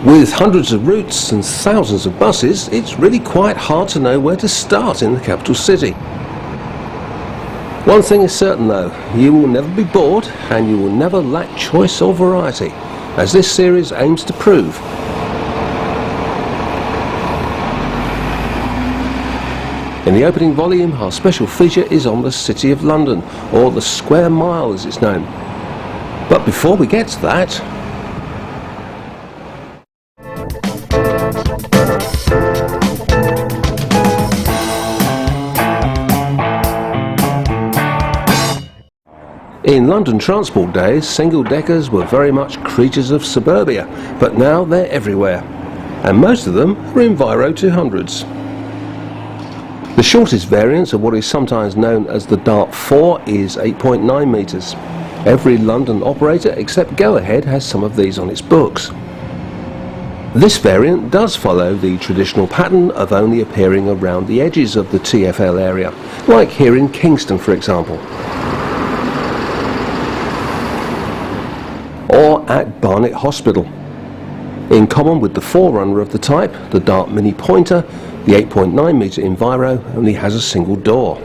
With hundreds of routes and thousands of buses, it's really quite hard to know where to start in the capital city. One thing is certain though, you will never be bored and you will never lack choice or variety, as this series aims to prove. In the opening volume, our special feature is on the City of London, or the Square Mile as it's known. But before we get to that, in London transport days, single-deckers were very much creatures of suburbia, but now they're everywhere, and most of them are Enviro 200s. The shortest variant of what is sometimes known as the Dart 4 is 8.9 metres. Every London operator except Go-Ahead has some of these on its books. This variant does follow the traditional pattern of only appearing around the edges of the TfL area, like here in Kingston for example, or at Barnet Hospital. In common with the forerunner of the type, the Dart Mini Pointer, the 8.9 metre Enviro only has a single door.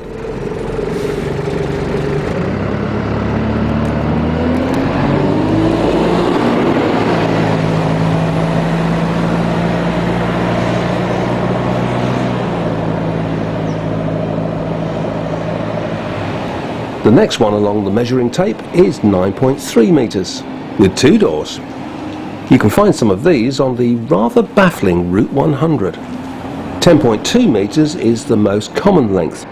The next one along the measuring tape is 9.3 metres, with two doors. You can find some of these on the rather baffling Route 100. 10.2 metres is the most common length.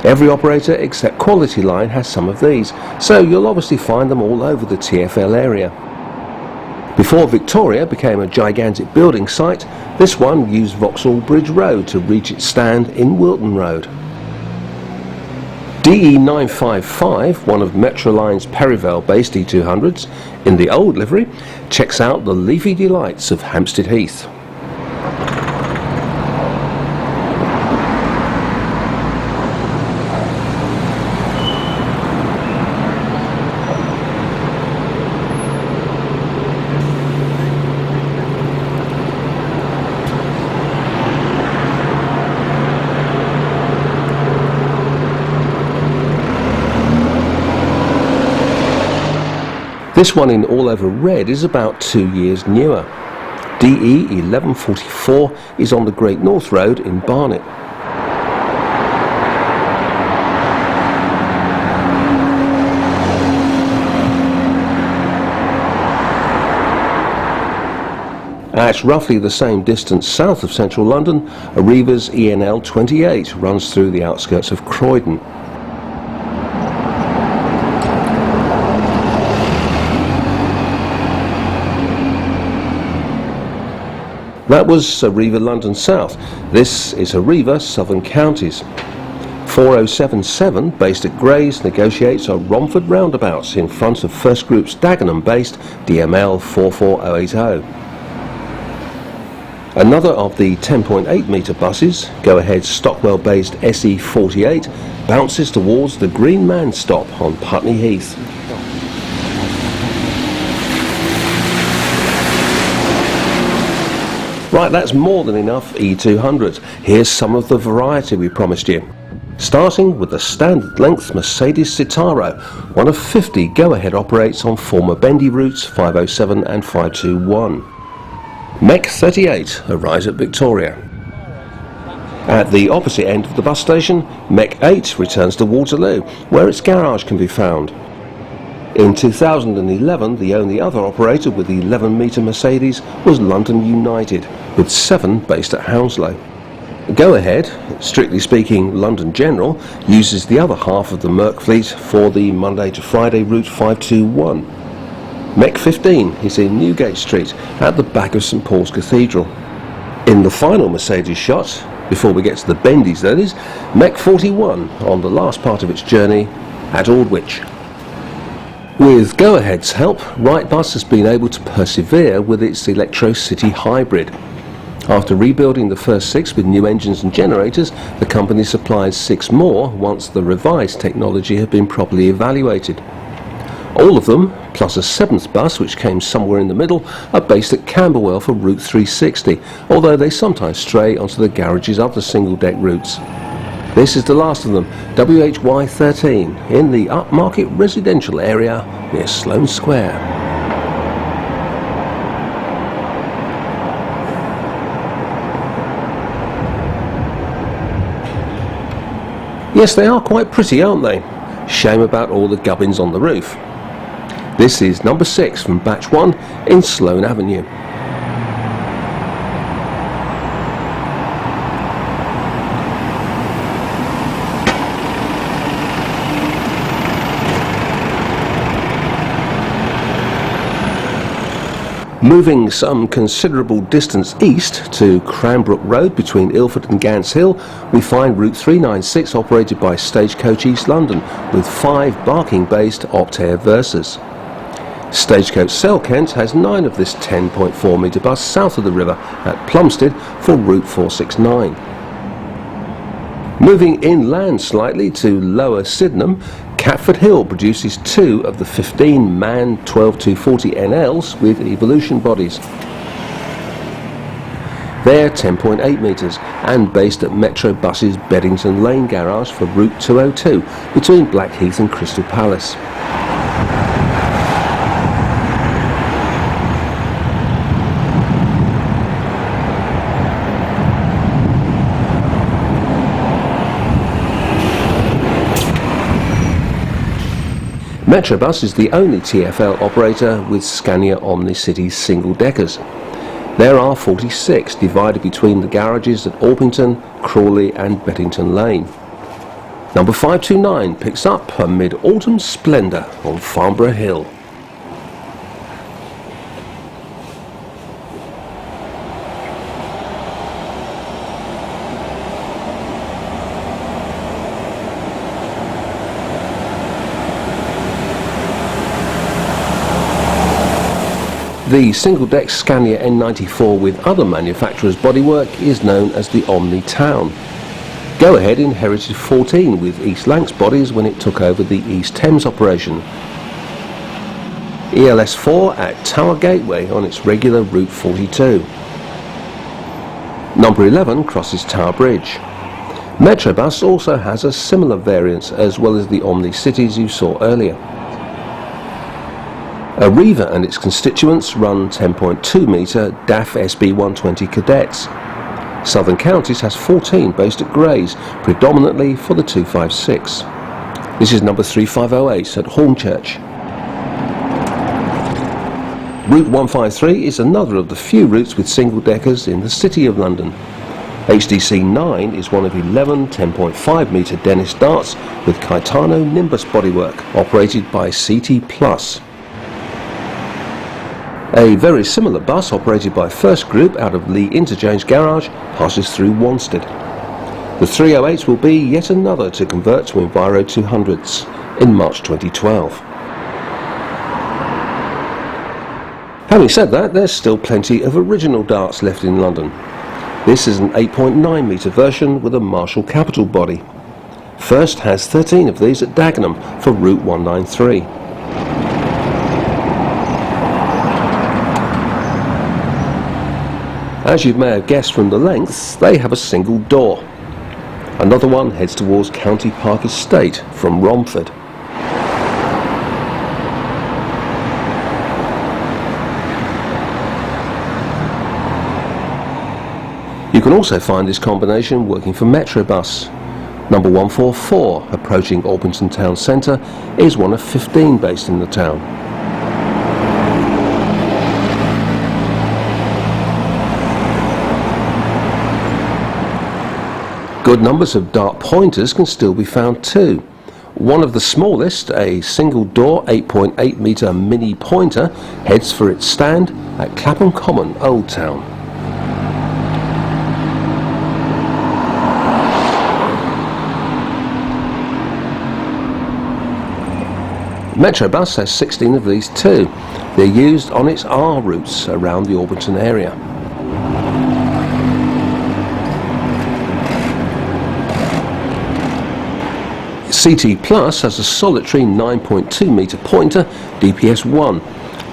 Every operator except Quality Line has some of these, so you'll obviously find them all over the TfL area. Before Victoria became a gigantic building site, this one used Vauxhall Bridge Road to reach its stand in Wilton Road. DE955, one of Metroline's Perivale-based E200s, in the old livery, checks out the leafy delights of Hampstead Heath. This one in all over red is about 2 years newer. DE1144 is on the Great North Road in Barnet. At roughly the same distance south of central London, Arriva's ENL28 runs through the outskirts of Croydon. That was Arriva London South. This is Arriva Southern Counties. 4077, based at Grays, negotiates a Romford roundabouts in front of First Group's Dagenham-based DML 44080. Another of the 10.8 metre buses, Go-Ahead's Stockwell-based SE48, bounces towards the Green Man stop on Putney Heath. Right, that's more than enough E200s. Here's some of the variety we promised you. Starting with the standard length Mercedes Citaro, one of 50 Go-Ahead operates on former bendy routes 507 and 521. Mech 38 arrives at Victoria. At the opposite end of the bus station, Mech 8 returns to Waterloo, where its garage can be found. In 2011, the only other operator with the 11 metre Mercedes was London United, with 7 based at Hounslow. Go-Ahead, strictly speaking London General, uses the other half of the Merc fleet for the Monday to Friday route 521. Mech 15 is in Newgate Street, at the back of St Paul's Cathedral. In the final Mercedes shot, before we get to the bendies that is, Mech 41 on the last part of its journey at Aldwych. With Go-Ahead's help, Wrightbus has been able to persevere with its Electro-City hybrid. After rebuilding the first 6 with new engines and generators, the company supplies 6 more once the revised technology had been properly evaluated. All of them, plus a 7th bus which came somewhere in the middle, are based at Camberwell for Route 360, although they sometimes stray onto the garage's other single-deck routes. This is the last of them, WHY 13, in the upmarket residential area near Sloane Square. Yes, they are quite pretty, aren't they? Shame about all the gubbins on the roof. This is number 6 from batch 1 in Sloane Avenue. Moving some considerable distance east to Cranbrook Road between Ilford and Gants Hill, we find Route 396 operated by Stagecoach East London with 5 Barking-based Optare Versas. Stagecoach Cell Kent has 9 of this 10.4 metre bus south of the river at Plumstead for Route 469. Moving inland slightly to Lower Sydenham, Catford Hill produces 2 of the 15 MAN 12240 NLs with Evolution bodies. They're 10.8 metres and based at Metro Bus's Beddington Lane garage for Route 202 between Blackheath and Crystal Palace. Metrobus is the only TfL operator with Scania Omni-City single-deckers. There are 46 divided between the garages at Orpington, Crawley and Beddington Lane. Number 529 picks up a mid-autumn splendour on Farnborough Hill. The single-deck Scania N94 with other manufacturers' bodywork is known as the Omni Town. Go-Ahead inherited 14 with East Lancs bodies when it took over the East Thames operation. ELS4 at Tower Gateway on its regular Route 42. Number 11 crosses Tower Bridge. Metrobus also has a similar variant as well as the Omni-Cities you saw earlier. Arriva and its constituents run 10.2 metre DAF SB120 cadets. Southern Counties has 14 based at Grays, predominantly for the 256. This is number 3508 at Hornchurch. Route 153 is another of the few routes with single-deckers in the City of London. HDC 9 is one of 11 10.5 metre Dennis Darts with Caetano Nimbus bodywork, operated by CT Plus. A very similar bus operated by First Group out of Lee Interchange Garage passes through Wanstead. The 308s will be yet another to convert to Enviro 200s in March 2012. Having said that, there's still plenty of original Darts left in London. This is an 8.9 metre version with a Marshall Capital body. First has 13 of these at Dagenham for Route 193. As you may have guessed from the lengths, they have a single door. Another one heads towards County Park Estate from Romford. You can also find this combination working for Metrobus. Number 144, approaching Orpington Town Centre, is one of 15 based in the town. Good numbers of Dart pointers can still be found too. One of the smallest, a single-door 8.8 metre mini pointer, heads for its stand at Clapham Common, Old Town. Metrobus has 16 of these too. They're used on its R routes around the Orpington area. CT Plus has a solitary 9.2 metre pointer, DPS 1.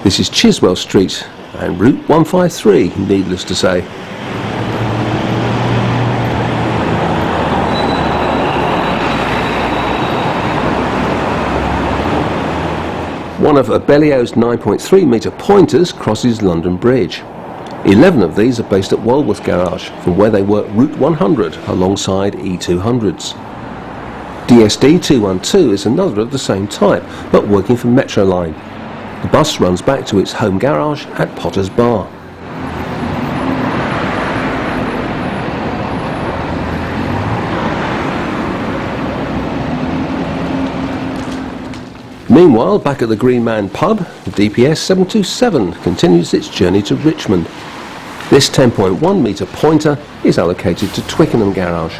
This is Chiswell Street and Route 153, needless to say. One of Abellio's 9.3 metre pointers crosses London Bridge. 11 of these are based at Walworth Garage, from where they work Route 100 alongside E200s. DSD 212 is another of the same type, but working for Metro Line. The bus runs back to its home garage at Potter's Bar. Meanwhile, back at the Green Man pub, the DPS 727 continues its journey to Richmond. This 10.1 metre pointer is allocated to Twickenham Garage.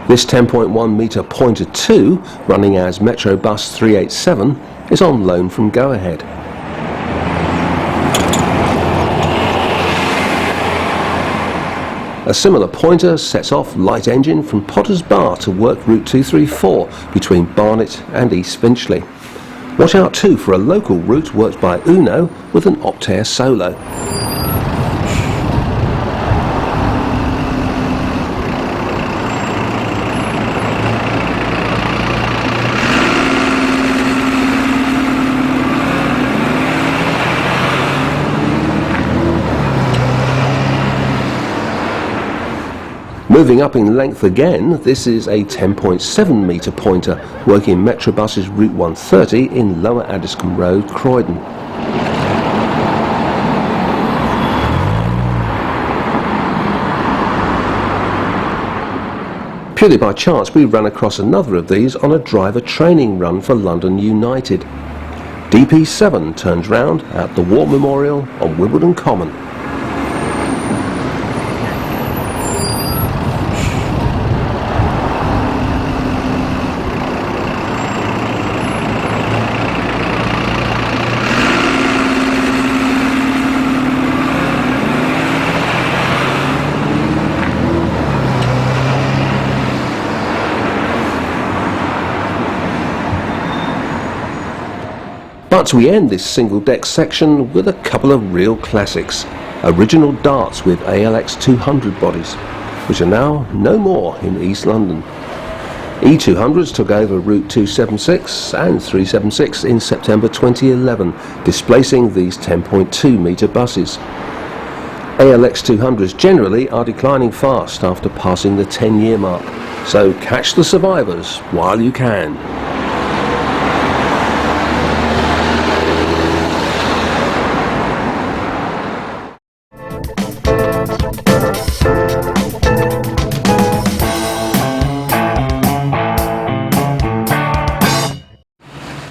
This 10.1 metre pointer 2, running as Metro Bus 387, is on loan from Go Ahead. A similar pointer sets off light engine from Potter's Bar to work Route 234 between Barnet and East Finchley. Watch out too for a local route worked by Uno with an Optare Solo. Moving up in length again, this is a 10.7 metre pointer working Metrobus's Route 130 in Lower Addiscombe Road, Croydon. Purely by chance, we ran across another of these on a driver training run for London United. DP7 turns round at the War Memorial on Wimbledon Common. But we end this single-deck section with a couple of real classics. Original darts with ALX 200 bodies, which are now no more in East London. E200s took over Route 276 and 376 in September 2011, displacing these 10.2 metre buses. ALX 200s generally are declining fast after passing the 10-year mark, so catch the survivors while you can.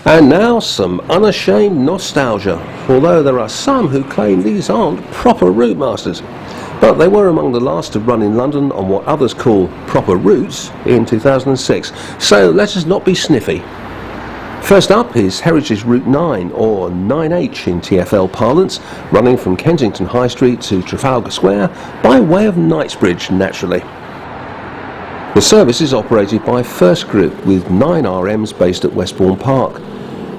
And now some unashamed nostalgia, although there are some who claim these aren't proper route masters. But they were among the last to run in London on what others call proper routes in 2006, so let us not be sniffy. First up is Heritage Route 9, or 9H in TfL parlance, running from Kensington High Street to Trafalgar Square by way of Knightsbridge, naturally. The service is operated by First Group with 9 RMs based at Westbourne Park.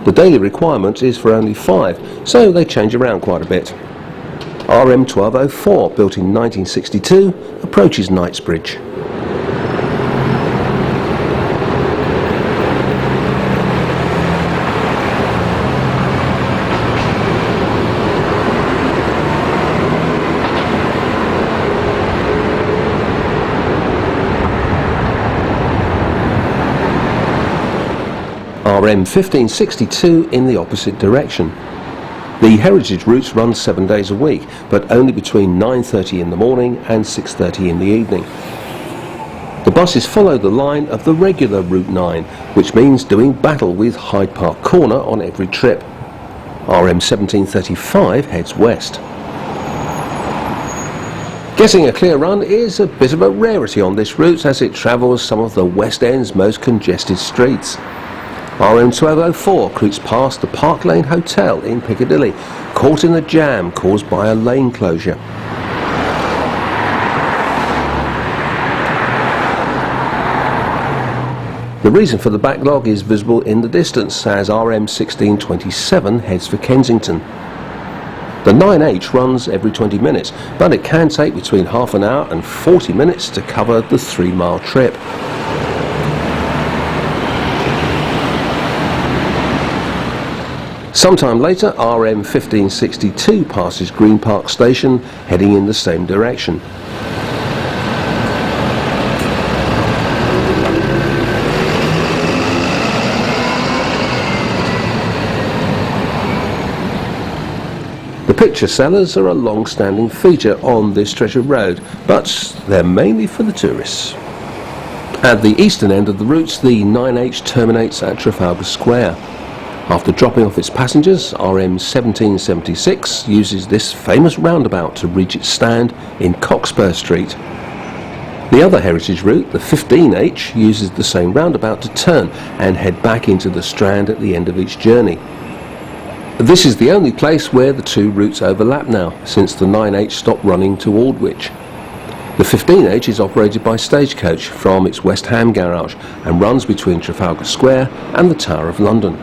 The daily requirement is for only 5, so they change around quite a bit. RM 1204, built in 1962, approaches Knightsbridge. RM 1562 in the opposite direction. The Heritage routes run 7 days a week, but only between 9:30 in the morning and 6:30 in the evening. The buses follow the line of the regular Route 9, which means doing battle with Hyde Park Corner on every trip. RM 1735 heads west. Getting a clear run is a bit of a rarity on this route, as it travels some of the West End's most congested streets. RM1204 creeps past the Park Lane Hotel in Piccadilly, caught in a jam caused by a lane closure. The reason for the backlog is visible in the distance as RM1627 heads for Kensington. The 9H runs every 20 minutes, but it can take between half an hour and 40 minutes to cover the 3-mile trip. Sometime later, RM1562 passes Green Park Station, heading in the same direction. The picture sellers are a long-standing feature on this treasure road, but they're mainly for the tourists. At the eastern end of the route, the 9H terminates at Trafalgar Square. After dropping off its passengers, RM1776 uses this famous roundabout to reach its stand in Cockspur Street. The other heritage route, the 15H, uses the same roundabout to turn and head back into the Strand at the end of each journey. This is the only place where the two routes overlap now, since the 9H stopped running to Aldwych. The 15H is operated by Stagecoach from its West Ham garage and runs between Trafalgar Square and the Tower of London.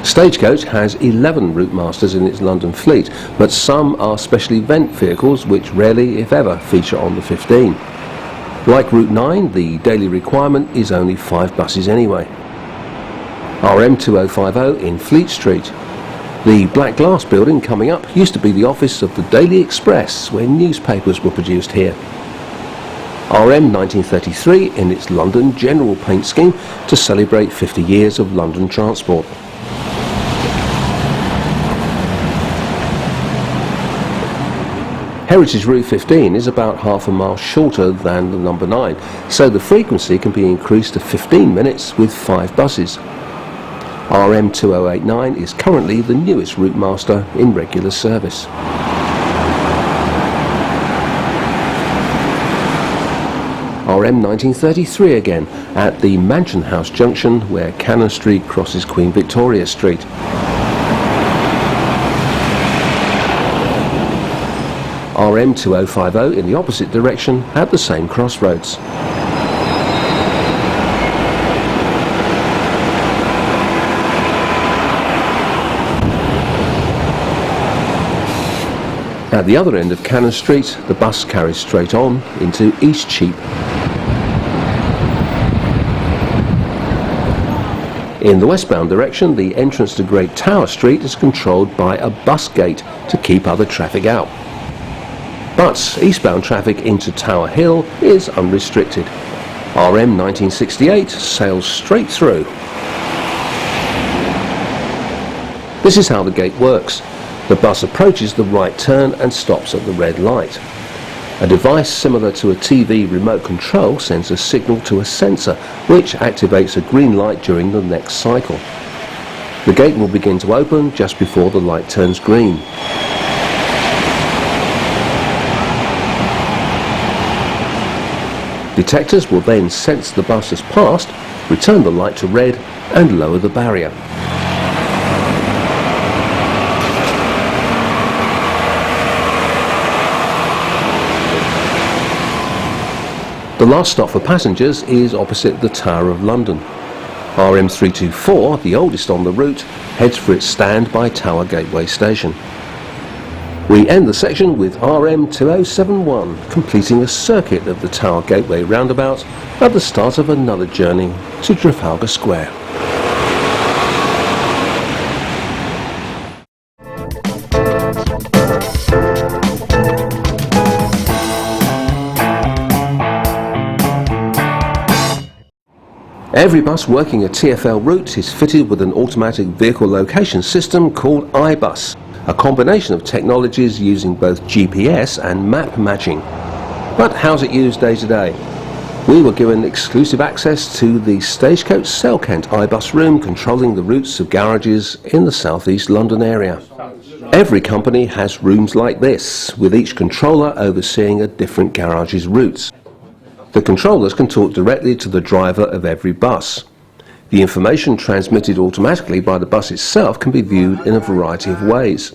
Stagecoach has 11 route masters in its London fleet, but some are special event vehicles which rarely, if ever, feature on the 15. Like Route 9, the daily requirement is only 5 buses anyway. RM2050 in Fleet Street. The Black Glass building coming up used to be the office of the Daily Express, where newspapers were produced here. RM1933 in its London General Paint Scheme to celebrate 50 years of London transport. Heritage Route 15 is about half a mile shorter than the number 9, so the frequency can be increased to 15 minutes with 5 buses. RM2089 is currently the newest route master in regular service. RM1933 again at the Mansion House junction where Cannon Street crosses Queen Victoria Street. RM2050 in the opposite direction at the same crossroads. At the other end of Cannon Street, the bus carries straight on into Eastcheap. In the westbound direction, the entrance to Great Tower Street is controlled by a bus gate to keep other traffic out. But eastbound traffic into Tower Hill is unrestricted. RM1968 sails straight through. This is how the gate works. The bus approaches the right turn and stops at the red light. A device similar to a TV remote control sends a signal to a sensor which activates a green light during the next cycle. The gate will begin to open just before the light turns green. Detectors will then sense the bus has passed, return the light to red and lower the barrier. The last stop for passengers is opposite the Tower of London. RM324, the oldest on the route, heads for its stand by Tower Gateway Station. We end the section with RM2071, completing a circuit of the Tower Gateway roundabout at the start of another journey to Trafalgar Square. Every bus working a TfL route is fitted with an automatic vehicle location system called iBus, a combination of technologies using both GPS and map matching. But how's it used day to day? We were given exclusive access to the Stagecoach Selkent iBus room controlling the routes of garages in the southeast London area. Every company has rooms like this, with each controller overseeing a different garage's routes. The controllers can talk directly to the driver of every bus. The information transmitted automatically by the bus itself can be viewed in a variety of ways.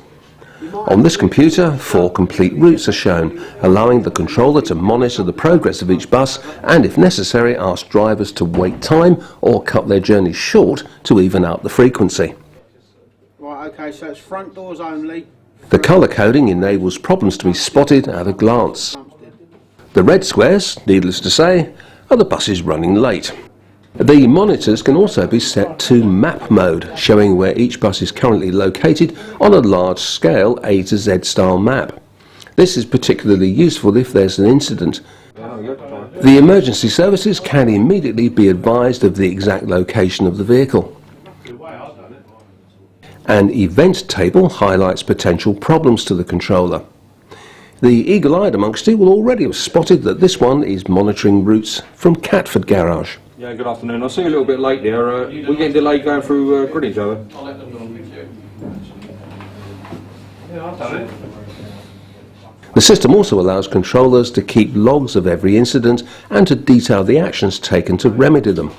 On this computer, 4 complete routes are shown, allowing the controller to monitor the progress of each bus and, if necessary, ask drivers to wait time or cut their journey short to even out the frequency. Right, okay, so it's front doors only. The colour coding enables problems to be spotted at a glance. The red squares, needless to say, are the buses running late. The monitors can also be set to map mode, showing where each bus is currently located on a large-scale A to Z style map. This is particularly useful if there's an incident. The emergency services can immediately be advised of the exact location of the vehicle. An event table highlights potential problems to the controller. The eagle-eyed amongst you will already have spotted that this one is monitoring routes from Catford Garage. Yeah, good afternoon. I see you a little bit late there. We're getting delayed going through Greenwich, are we? I'll let them know with you. Yeah, I've done it. The system also allows controllers to keep logs of every incident and to detail the actions taken to remedy them.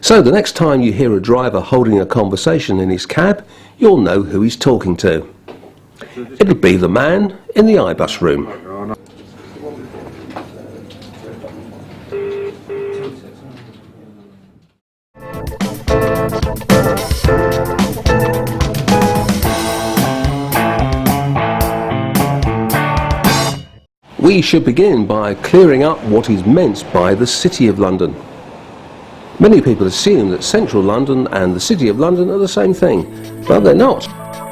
So the next time you hear a driver holding a conversation in his cab, you'll know who he's talking to. It'll be the man in the iBus room. We should begin by clearing up what is meant by the City of London. Many people assume that Central London and the City of London are the same thing, but they're not.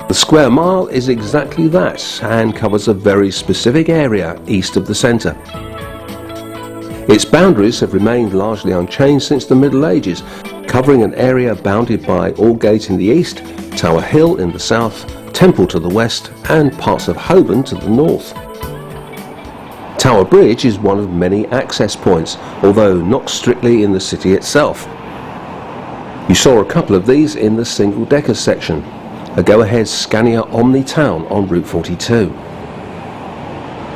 The square mile is exactly that and covers a very specific area east of the centre. Its boundaries have remained largely unchanged since the Middle Ages, covering an area bounded by Aldgate in the east, Tower Hill in the south, Temple to the west and parts of Holborn to the north. Tower Bridge is one of many access points, although not strictly in the city itself. You saw a couple of these in the single-decker section, a go-ahead Scania Omni Town on Route 42.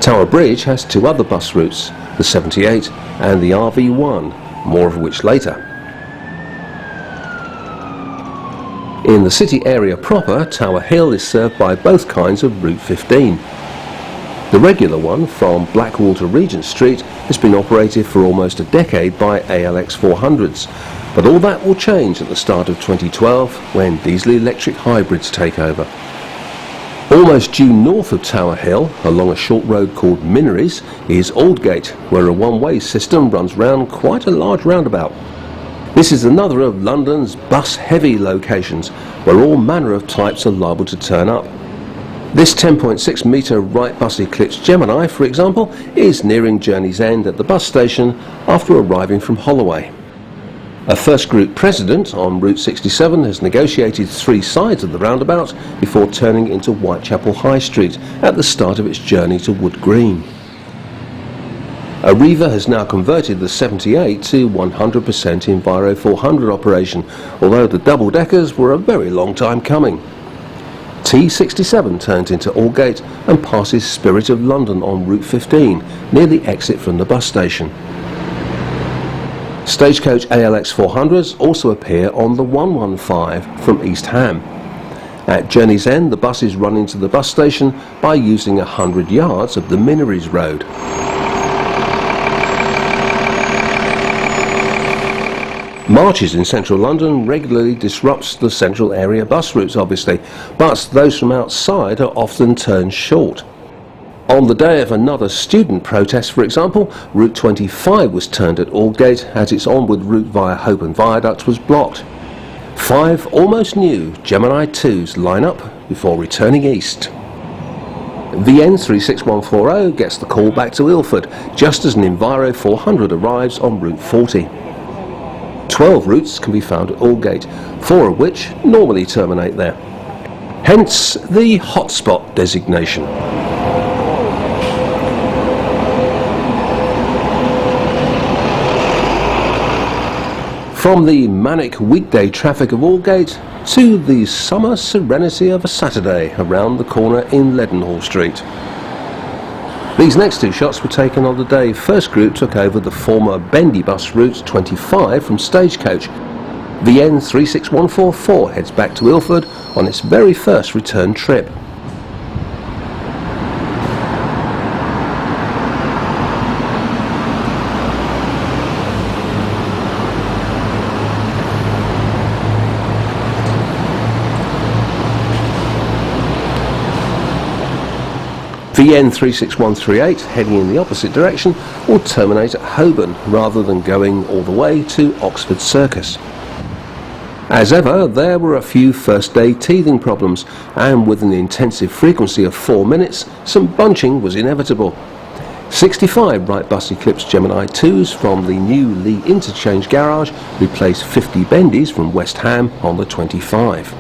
Tower Bridge has 2 other bus routes, the 78 and the RV1, more of which later. In the city area proper, Tower Hill is served by both kinds of Route 15. The regular one from Blackwall to Regent Street has been operated for almost a decade by ALX 400s, but all that will change at the start of 2012 when diesel-electric hybrids take over. Almost due north of Tower Hill, along a short road called Minories, is Aldgate, where a one-way system runs round quite a large roundabout. This is another of London's bus-heavy locations, where all manner of types are liable to turn up. This 10.6 metre right bus Eclipse Gemini, for example, is nearing Journey's End at the bus station after arriving from Holloway. A first group president on Route 67 has negotiated 3 sides of the roundabout before turning into Whitechapel High Street at the start of its journey to Wood Green. Arriva has now converted the 78 to 100% Enviro 400 operation, although the double-deckers were a very long time coming. T67 turns into Aldgate and passes Spirit of London on Route 15, near the exit from the bus station. Stagecoach ALX 400s also appear on the 115 from East Ham. At Journey's End, the buses run into the bus station by using 100 yards of the Minories Road. Marches in central London regularly disrupts the central area bus routes, obviously, but those from outside are often turned short. On the day of another student protest, for example, Route 25 was turned at Aldgate as its onward route via Holborn Viaduct was blocked. 5 almost new Gemini 2s line up before returning east. VN 36140 gets the call back to Ilford, just as an Enviro 400 arrives on Route 40. 12 routes can be found at Aldgate, 4 of which normally terminate there. Hence the hotspot designation. From the manic weekday traffic of Aldgate, to the summer serenity of a Saturday around the corner in Leadenhall Street. These next two shots were taken on the day first group took over the former Bendy bus route 25 from Stagecoach. VN 36144 heads back to Ilford on its very first return trip. VN 36138, heading in the opposite direction, will terminate at Holborn rather than going all the way to Oxford Circus. As ever, there were a few first-day teething problems, and with an intensive frequency of 4 minutes, some bunching was inevitable. 65 Wrightbus Eclipse Gemini 2s from the new Lee Interchange Garage replaced 50 Bendies from West Ham on the 25.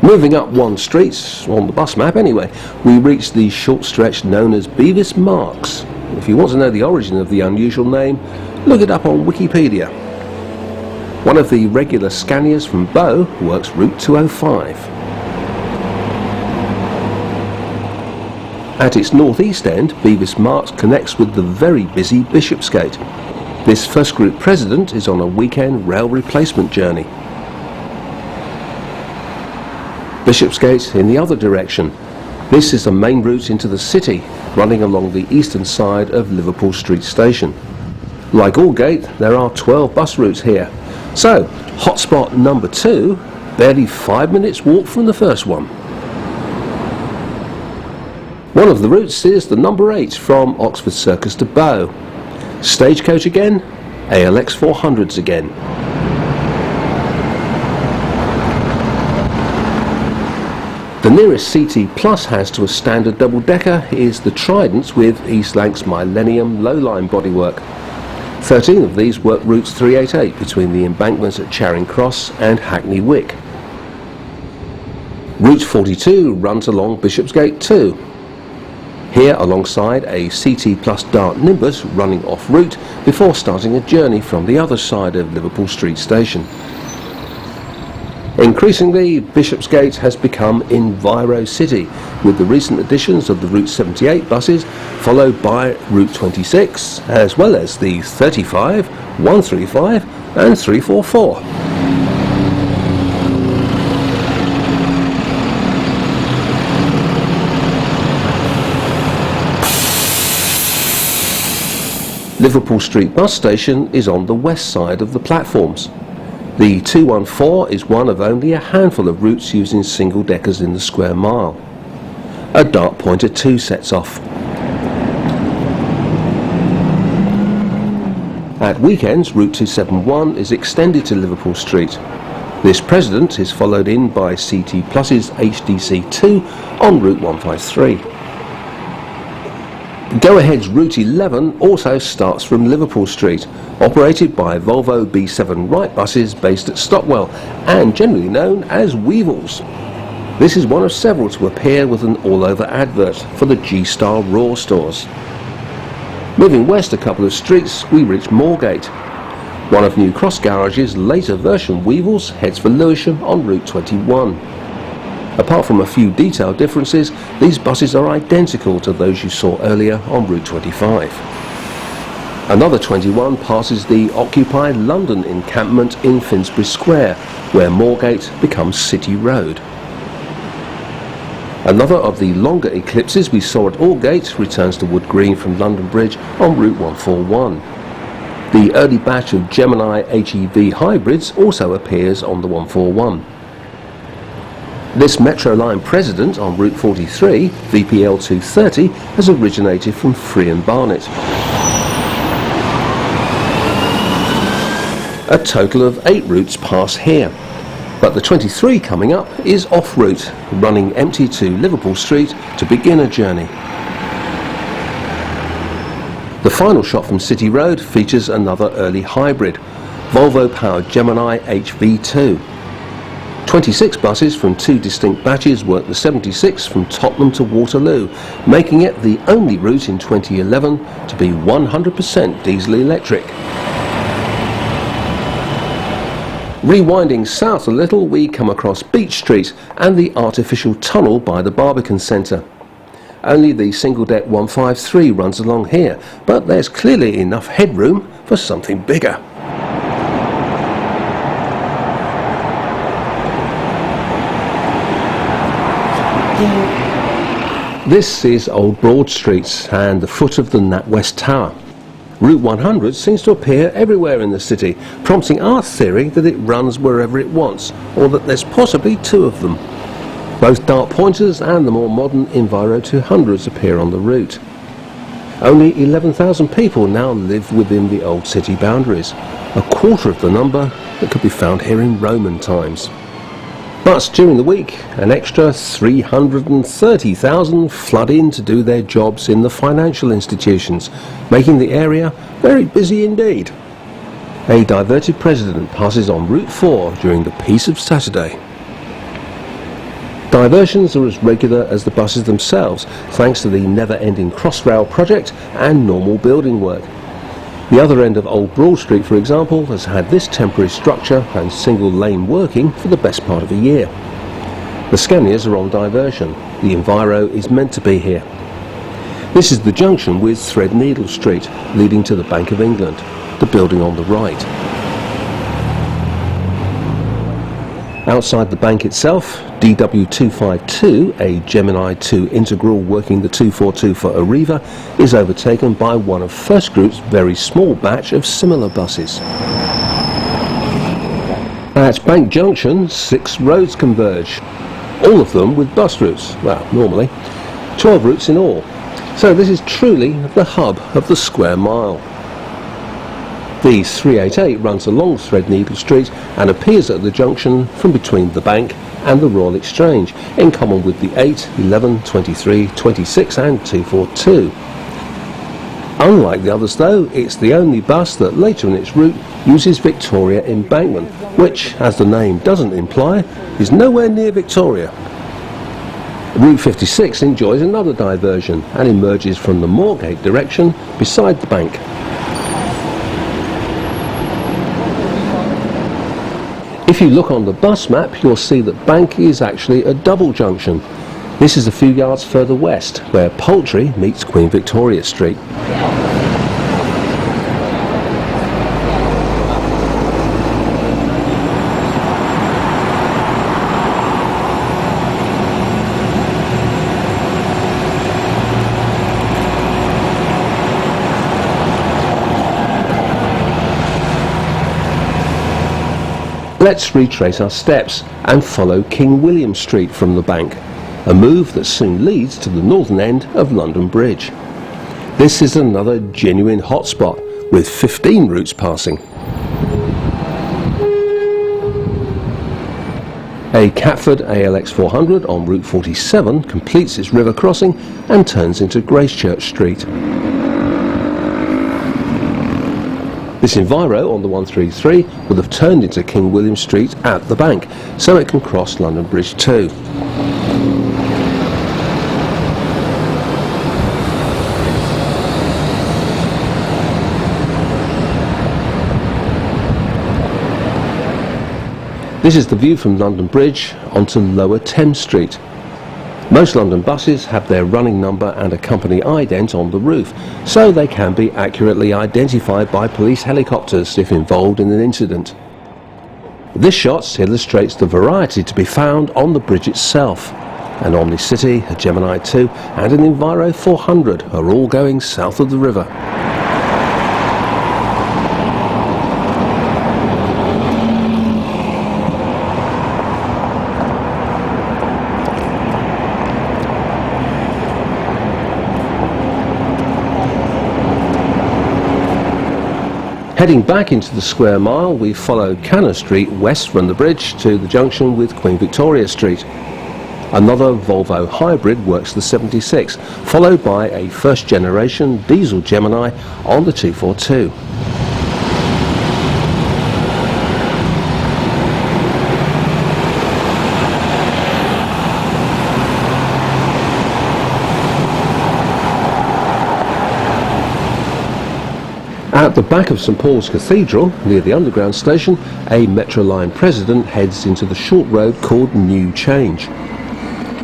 Moving up one street, on the bus map anyway, we reach the short stretch known as Bevis Marks. If you want to know the origin of the unusual name, look it up on Wikipedia. One of the regular Scanias from Bow works Route 205. At its northeast end, Bevis Marks connects with the very busy Bishopsgate. This first group president is on a weekend rail replacement journey. Bishopsgate in the other direction. This is the main route into the city, running along the eastern side of Liverpool Street Station. Like Aldgate, there are 12 bus routes here. So, hotspot number 2, barely 5 minutes walk from the first one. One of the routes is the number 8 from Oxford Circus to Bow. Stagecoach again, ALX 400s again. The nearest CT Plus has to a standard double-decker is the Tridents with East Lancs Millennium low-line bodywork. 13 of these work routes 388 between the embankments at Charing Cross and Hackney Wick. Route 42 runs along Bishopsgate too. Here alongside a CT Plus Dart Nimbus running off-route before starting a journey from the other side of Liverpool Street Station. Increasingly, Bishopsgate has become Enviro City, with the recent additions of the Route 78 buses, followed by Route 26, as well as the 35, 135 and 344. Liverpool Street Bus Station is on the west side of the platforms. The 214 is one of only a handful of routes using single deckers in the square mile. A Dart Pointer 2 sets off. At weekends, Route 271 is extended to Liverpool Street. This president is followed in by CT Plus's HDC 2 on Route 153. Go Ahead's Route 11 also starts from Liverpool Street, operated by Volvo B7 Wright buses based at Stockwell and generally known as Weevils. This is one of several to appear with an all-over advert for the G-Star Raw stores. Moving west a couple of streets, we reach Moorgate. One of New Cross Garage's later version Weevils heads for Lewisham on Route 21. Apart from a few detail differences, these buses are identical to those you saw earlier on Route 25. Another 21 passes the occupied London encampment in Finsbury Square, where Moorgate becomes City Road. Another of the longer eclipses we saw at Aldgate returns to Wood Green from London Bridge on Route 141. The early batch of Gemini HEV hybrids also appears on the 141. This Metro Line President on Route 43, VPL 230, has originated from Free and Barnet. A total of 8 routes pass here. But the 23 coming up is off route, running empty to Liverpool Street to begin a journey. The final shot from City Road features another early hybrid, Volvo-powered Gemini HV2. 26 buses from two distinct batches work the 76 from Tottenham to Waterloo, making it the only route in 2011 to be 100% diesel electric. Rewinding south a little, we come across Beach Street and the artificial tunnel by the Barbican Centre. Only the single-deck 153 runs along here, but there's clearly enough headroom for something bigger. This is Old Broad Street and the foot of the NatWest Tower. Route 100 seems to appear everywhere in the city, prompting our theory that it runs wherever it wants, or that there's possibly two of them. Both dark pointers and the more modern Enviro 200s appear on the route. Only 11,000 people now live within the old city boundaries, a quarter of the number that could be found here in Roman times. But during the week, an extra 330,000 flood in to do their jobs in the financial institutions, making the area very busy indeed. A diverted president passes on Route 4 during the peace of Saturday. Diversions are as regular as the buses themselves, thanks to the never-ending Crossrail project and normal building work. The other end of Old Broad Street, for example, has had this temporary structure and single lane working for the best part of a year. The Scanias are on diversion. The Enviro is meant to be here. This is the junction with Threadneedle Street, leading to the Bank of England, the building on the right. Outside the bank itself, DW252, a Gemini 2 integral working the 242 for Arriva, is overtaken by one of First Group's very small batch of similar buses. At Bank Junction, 6 roads converge, all of them with bus routes, well, normally, 12 routes in all. So this is truly the hub of the square mile. The 388 runs along Threadneedle Street and appears at the junction from between the bank and the Royal Exchange, in common with the 8, 11, 23, 26 and 242. Unlike the others though, it's the only bus that later in its route uses Victoria Embankment, which, as the name doesn't imply, is nowhere near Victoria. Route 56 enjoys another diversion and emerges from the Moorgate direction beside the bank. If you look on the bus map, you'll see that Bank is actually a double junction. This is a few yards further west, where Poultry meets Queen Victoria Street. Let's retrace our steps and follow King William Street from the bank, a move that soon leads to the northern end of London Bridge. This is another genuine hotspot with 15 routes passing. A Catford ALX 400 on Route 47 completes its river crossing and turns into Gracechurch Street. This Enviro on the 133 would have turned into King William Street at the bank, so it can cross London Bridge too. This is the view from London Bridge onto Lower Thames Street. Most London buses have their running number and a company ident on the roof, so they can be accurately identified by police helicopters if involved in an incident. This shot illustrates the variety to be found on the bridge itself. An Omni City, a Gemini 2 and an Enviro 400 are all going south of the river. Heading back into the square mile, we follow Cannon Street west from the bridge to the junction with Queen Victoria Street. Another Volvo hybrid works the 76, followed by a first generation diesel Gemini on the 242. At the back of St Paul's Cathedral, near the underground station, a Metro Line president heads into the short road called New Change.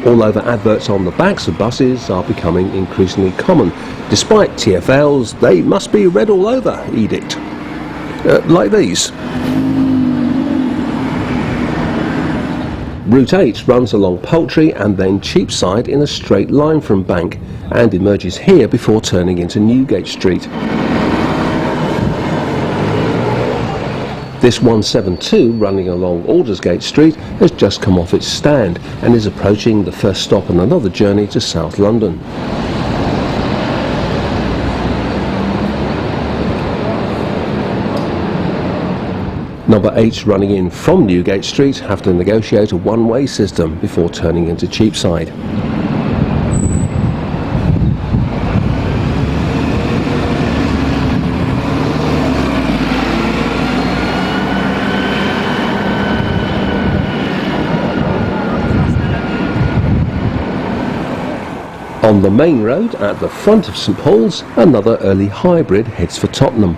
All over adverts on the backs of buses are becoming increasingly common, despite TfL's "they must be read all over" edict. Like these. Route 8 runs along Poultry and then Cheapside in a straight line from Bank, and emerges here before turning into Newgate Street. This 172 running along Aldersgate Street has just come off its stand and is approaching the first stop on another journey to South London. Number 8 running in from Newgate Street have to negotiate a one-way system before turning into Cheapside. On the main road at the front of St Paul's, another early hybrid heads for Tottenham.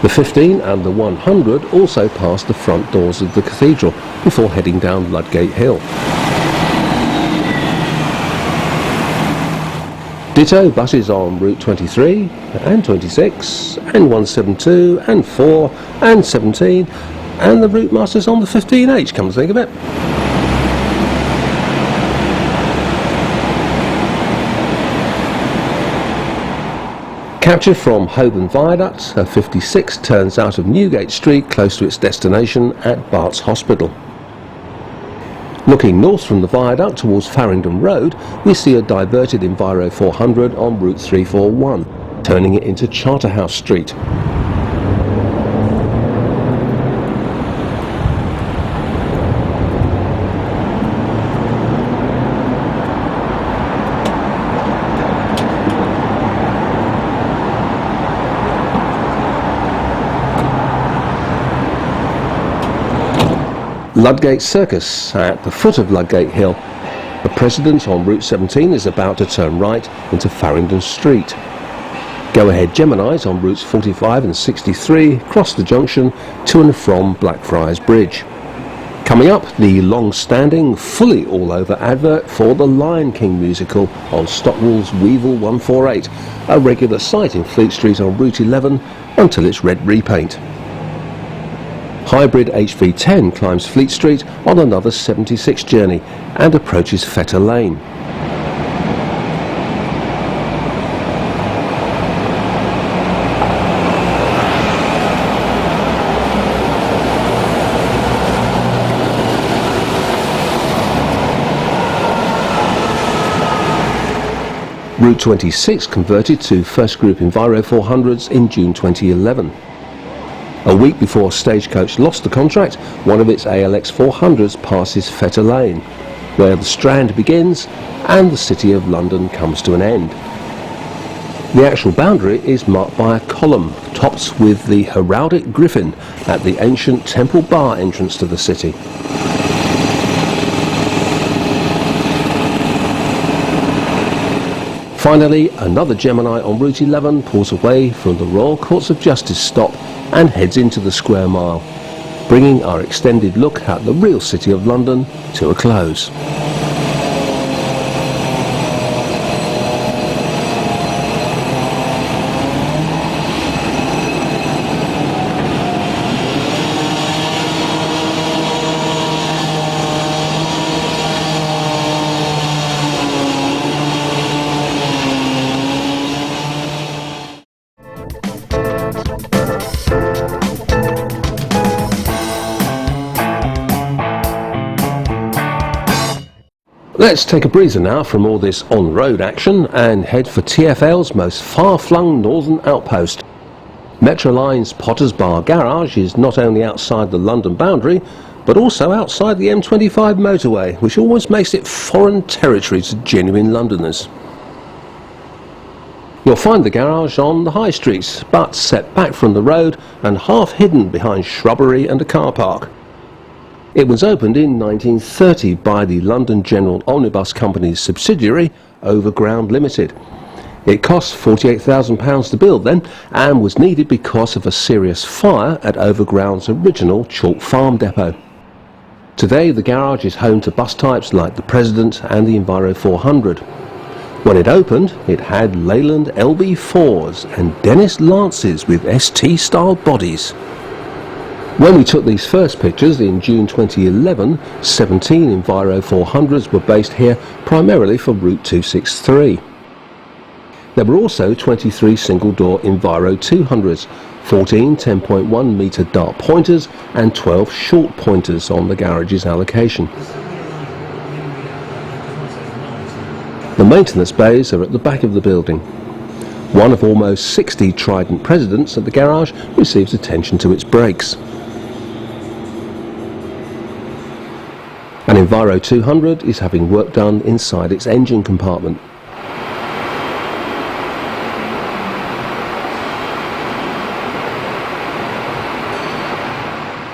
The 15 and the 100 also pass the front doors of the cathedral before heading down Ludgate Hill. Ditto buses on Route 23 and 26 and 172 and 4 and 17, and the route masters on the 15H, come to think of it. Captured from Holborn Viaduct, a 56 turns out of Newgate Street close to its destination at Bart's Hospital. Looking north from the viaduct towards Farringdon Road, we see a diverted Enviro 400 on Route 341, turning it into Charterhouse Street. Ludgate Circus at the foot of Ludgate Hill. The President on Route 17 is about to turn right into Farringdon Street. Go-ahead Geminis on routes 45 and 63 cross the junction to and from Blackfriars Bridge. Coming up, the long-standing, fully all-over advert for the Lion King musical on Stockwell's Weevil 148, a regular sight in Fleet Street on Route 11 until its red repaint. Hybrid HV10 climbs Fleet Street on another 76 journey and approaches Fetter Lane. Route 26 converted to First Group Enviro 400s in June 2011. A week before Stagecoach lost the contract, one of its ALX 400s passes Fetter Lane, where the Strand begins and the City of London comes to an end. The actual boundary is marked by a column topped with the heraldic griffin at the ancient Temple Bar entrance to the city. Finally, another Gemini on Route 11 pulls away from the Royal Courts of Justice stop and heads into the square mile, bringing our extended look at the real City of London to a close. Let's take a breather now from all this on-road action and head for TfL's most far-flung northern outpost. Metroline's Potters Bar garage is not only outside the London boundary, but also outside the M25 motorway, which always makes it foreign territory to genuine Londoners. You'll find the garage on the high streets, but set back from the road and half hidden behind shrubbery and a car park. It was opened in 1930 by the London General Omnibus Company's subsidiary, Overground Limited. It cost £48,000 to build then, and was needed because of a serious fire at Overground's original Chalk Farm depot. Today the garage is home to bus types like the President and the Enviro 400. When it opened, it had Leyland LB4s and Dennis Lances with ST-style bodies. When we took these first pictures in June 2011, 17 Enviro 400s were based here primarily for Route 263. There were also 23 single-door Enviro 200s, 14 10.1 metre dart pointers and 12 short pointers on the garage's allocation. The maintenance bays are at the back of the building. One of almost 60 Trident Presidents at the garage receives attention to its brakes. An Enviro 200 is having work done inside its engine compartment.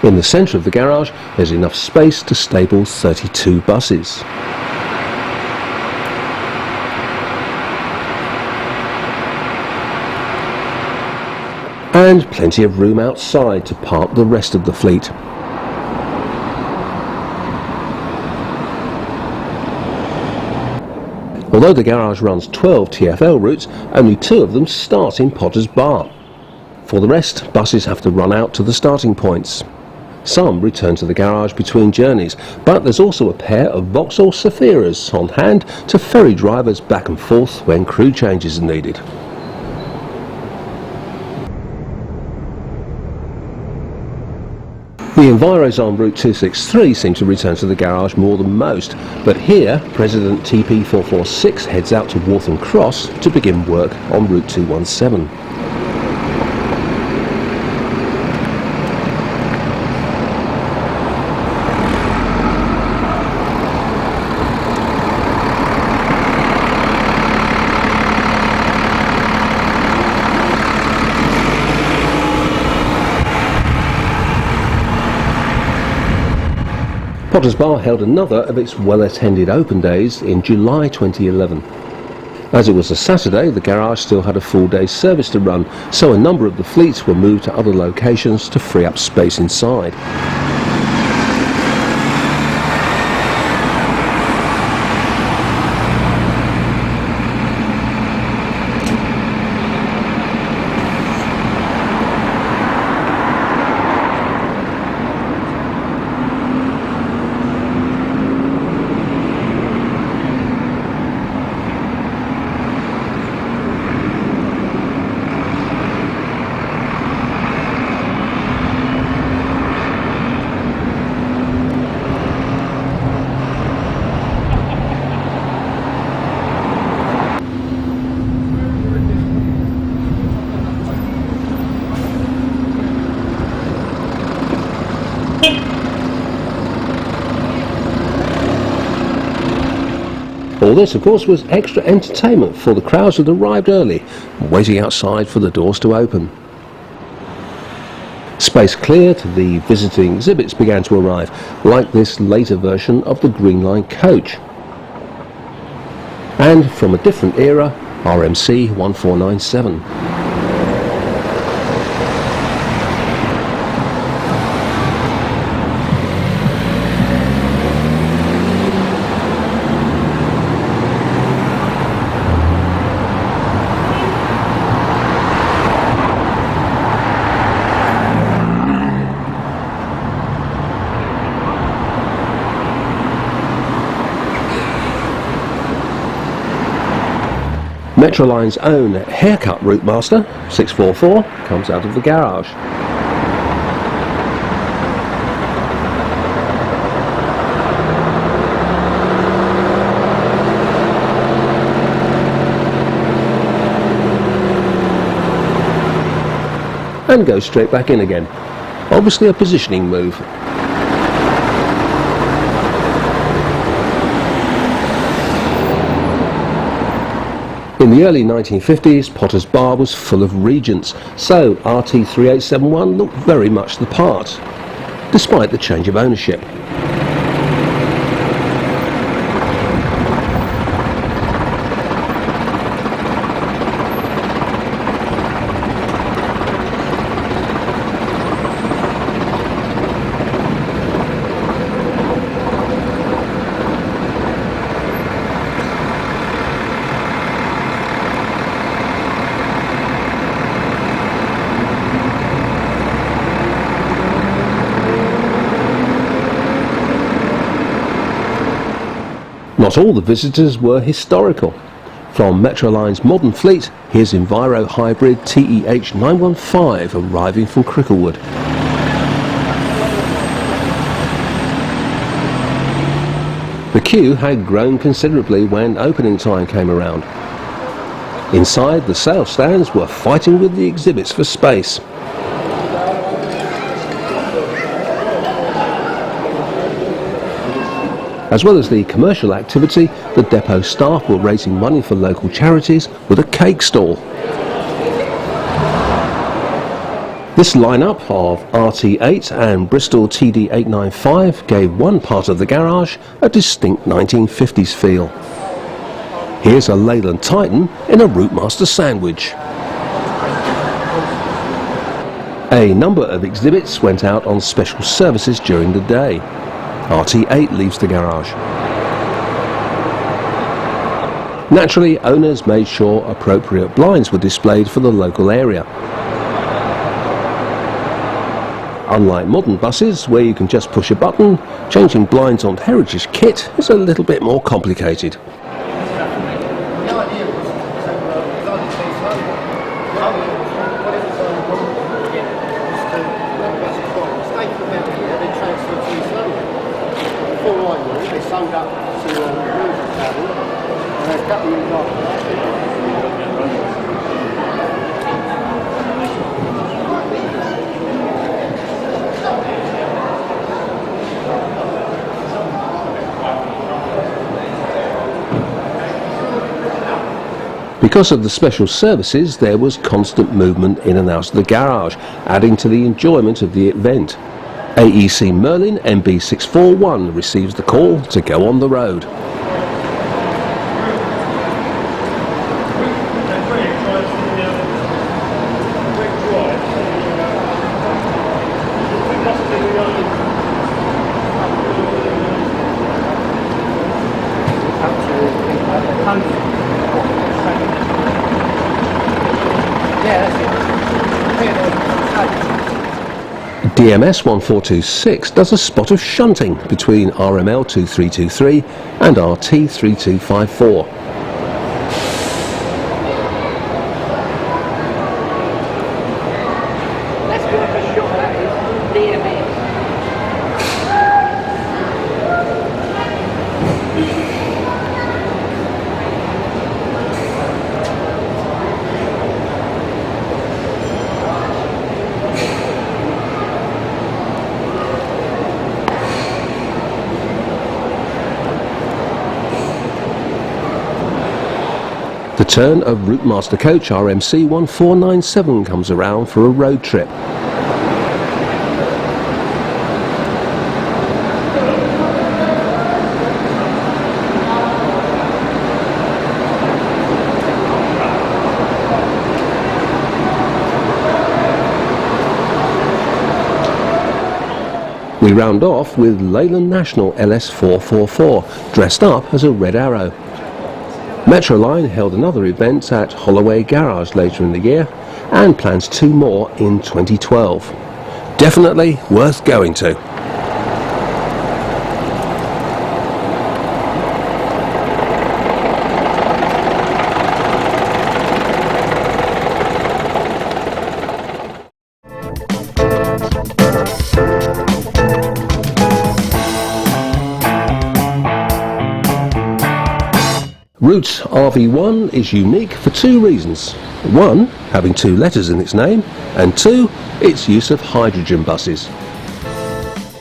In the centre of the garage, there's enough space to stable 32 buses. And plenty of room outside to park the rest of the fleet. Although the garage runs 12 TfL routes, only 2 of them start in Potters Bar. For the rest, buses have to run out to the starting points. Some return to the garage between journeys, but there's also a pair of Vauxhall Saphiras on hand to ferry drivers back and forth when crew changes are needed. The Enviros on Route 263 seem to return to the garage more than most, but here President TP446 heads out to Waltham Cross to begin work on Route 217. Potters Bar held another of its well-attended open days in July 2011. As it was a Saturday, the garage still had a full day's service to run, so a number of the fleets were moved to other locations to free up space inside. All this, of course, was extra entertainment for the crowds that arrived early, waiting outside for the doors to open. Space cleared, the visiting exhibits began to arrive, like this later version of the Green Line coach. And from a different era, RMC 1497. Metroline's own haircut route master, 644, comes out of the garage. and go straight back in again. Obviously a positioning move. In the early 1950s, Potter's Bar was full of regents, so RT3871 looked very much the part, despite the change of ownership. Not all the visitors were historical. From Metroline's modern fleet, here's Enviro hybrid TEH 915 arriving from Cricklewood. The queue had grown considerably when opening time came around. Inside, the sales stands were fighting with the exhibits for space. As well as the commercial activity, the depot staff were raising money for local charities with a cake stall. This lineup of RT8 and Bristol TD895 gave one part of the garage a distinct 1950s feel. Here's a Leyland Titan in a Routemaster sandwich. A number of exhibits went out on special services during the day. RT8 leaves the garage. Naturally, owners made sure appropriate blinds were displayed for the local area. Unlike modern buses, where you can just push a button, changing blinds on heritage kit is a little bit more complicated. Because of the special services, there was constant movement in and out of the garage, adding to the enjoyment of the event. AEC Merlin MB641 receives the call to go on the road. DMS 1426 does a spot of shunting between RML 2323 and RT 3254. The turn of Routemaster coach RMC 1497 comes around for a road trip. We round off with Leyland National LS444, dressed up as a Red Arrow. Metroline held another event at Holloway Garage later in the year and plans 2 more in 2012. Definitely worth going to. Route RV1 is unique for two reasons. One, having two letters in its name, and two, its use of hydrogen buses.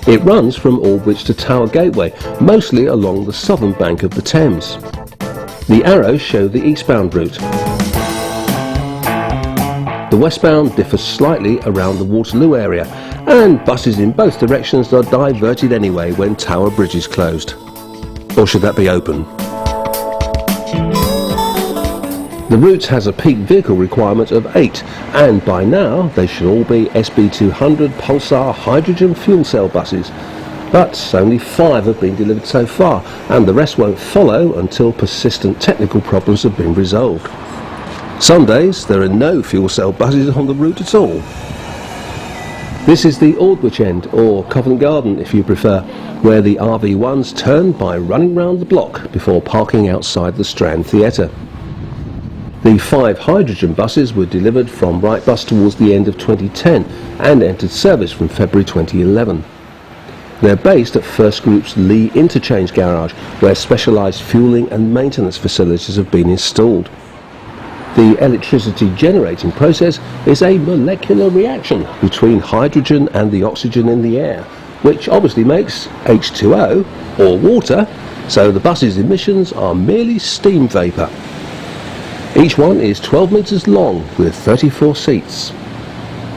It runs from Aldwych to Tower Gateway, mostly along the southern bank of the Thames. The arrows show the eastbound route. The westbound differs slightly around the Waterloo area, and buses in both directions are diverted anyway when Tower Bridge is closed. Or should that be open? The route has a peak vehicle requirement of 8, and by now they should all be SB200 Pulsar hydrogen fuel cell buses. But only 5 have been delivered so far, and the rest won't follow until persistent technical problems have been resolved. Some days there are no fuel cell buses on the route at all. This is the Aldwych end, or Covent Garden if you prefer, where the RV1s turn by running round the block before parking outside the Strand Theatre. The 5 hydrogen buses were delivered from Wrightbus towards the end of 2010 and entered service from February 2011. They're based at First Group's Lee Interchange Garage, where specialised fuelling and maintenance facilities have been installed. The electricity generating process is a molecular reaction between hydrogen and the oxygen in the air, which obviously makes H2O, or water, so the bus's emissions are merely steam vapour. Each one is 12 metres long with 34 seats.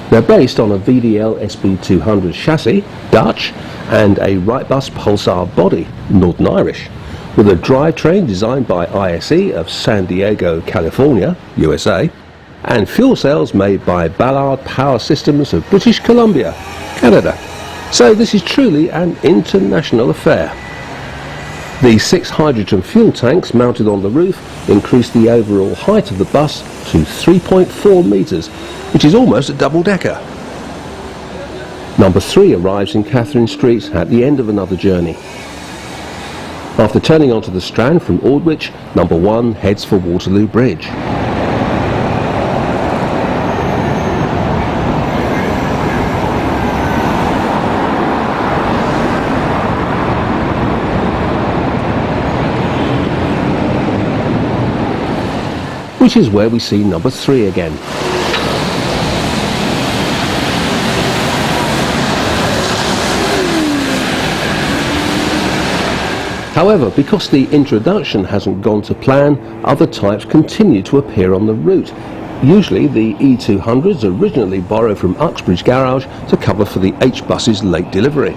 They're based on a VDL SB200 chassis, Dutch, and a Wrightbus Pulsar body, Northern Irish, with a drivetrain designed by ISE of San Diego, California, USA, and fuel cells made by Ballard Power Systems of British Columbia, Canada. So this is truly an international affair. The 6 hydrogen fuel tanks mounted on the roof increase the overall height of the bus to 3.4 metres, which is almost a double-decker. Number 3 arrives in Catherine Street at the end of another journey. After turning onto the Strand from Aldwych, number 1 heads for Waterloo Bridge. Which is where we see number 3 again. However, because the introduction hasn't gone to plan, other types continue to appear on the route. Usually the E200s originally borrowed from Uxbridge Garage to cover for the H-bus's late delivery.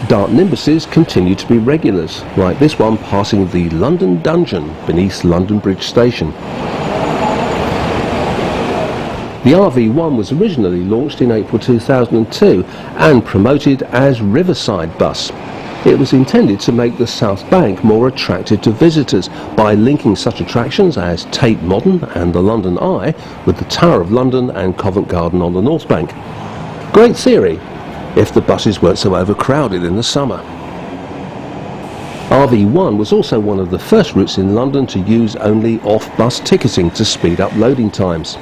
Dart Nimbuses continue to be regulars, like this one passing the London Dungeon beneath London Bridge Station. The RV1 was originally launched in April 2002 and promoted as Riverside Bus. It was intended to make the South Bank more attractive to visitors by linking such attractions as Tate Modern and the London Eye with the Tower of London and Covent Garden on the North Bank. Great theory, if the buses weren't so overcrowded in the summer. RV1 was also one of the first routes in London to use only off-bus ticketing to speed up loading times.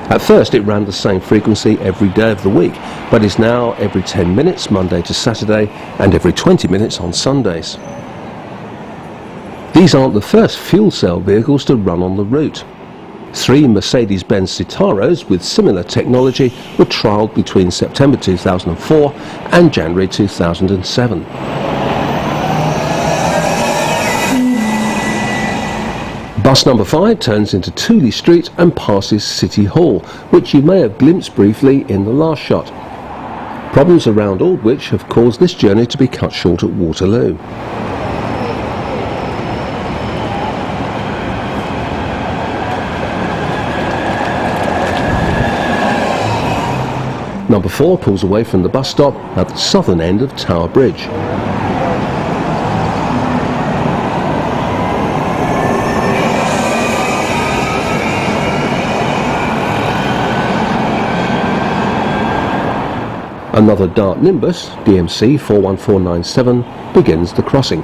At first it ran the same frequency every day of the week, but is now every 10 minutes Monday to Saturday and every 20 minutes on Sundays. These aren't the first fuel cell vehicles to run on the route. 3 Mercedes-Benz Citaros with similar technology were trialled between September 2004 and January 2007. Bus number 5 turns into Tooley Street and passes City Hall, which you may have glimpsed briefly in the last shot. Problems around Aldwych have caused this journey to be cut short at Waterloo. Number 4 pulls away from the bus stop at the southern end of Tower Bridge. Another Dart Nimbus, DMC 41497, begins the crossing.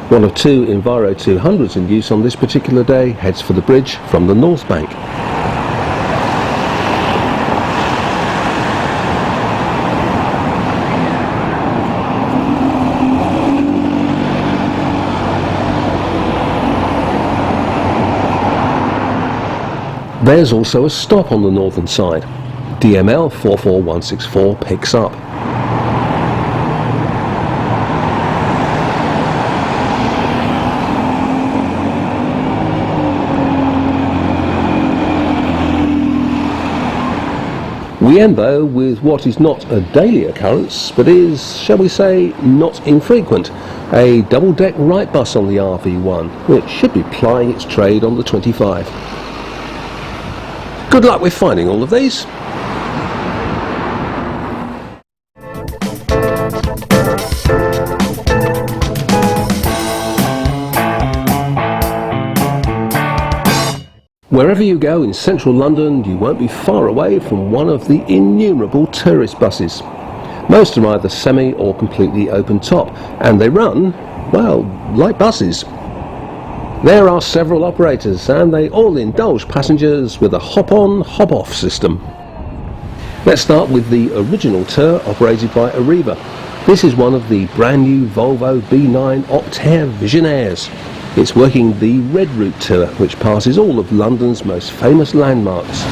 One of two Enviro 200s in use on this particular day heads for the bridge from the North Bank. There's also a stop on the northern side. DML 44164 picks up. We end though with what is not a daily occurrence, but is, shall we say, not infrequent. A double-deck right bus on the RV1, which should be plying its trade on the 25. Good luck with finding all of these. Wherever you go in central London, you won't be far away from one of the innumerable tourist buses. Most are either semi or completely open top, and they run, well, like buses. There are several operators, and they all indulge passengers with a hop-on, hop-off system. Let's start with the original tour operated by Arriva. This is one of the brand new Volvo B9 Optare Visionaires. It's working the Red Route tour, which passes all of London's most famous landmarks.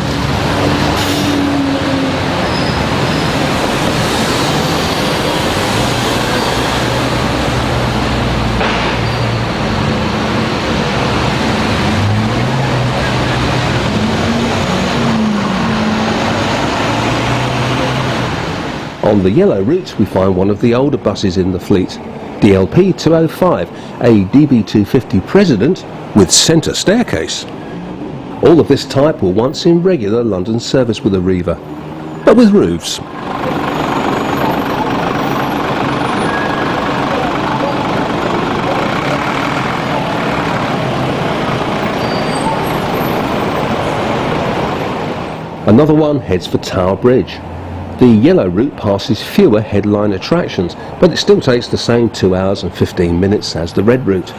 On the yellow route we find one of the older buses in the fleet, DLP 205, a DB250 President with centre staircase. All of this type were once in regular London service with Arriva, but with roofs. Another one heads for Tower Bridge. The yellow route passes fewer headline attractions, but it still takes the same 2 hours and 15 minutes as the red route.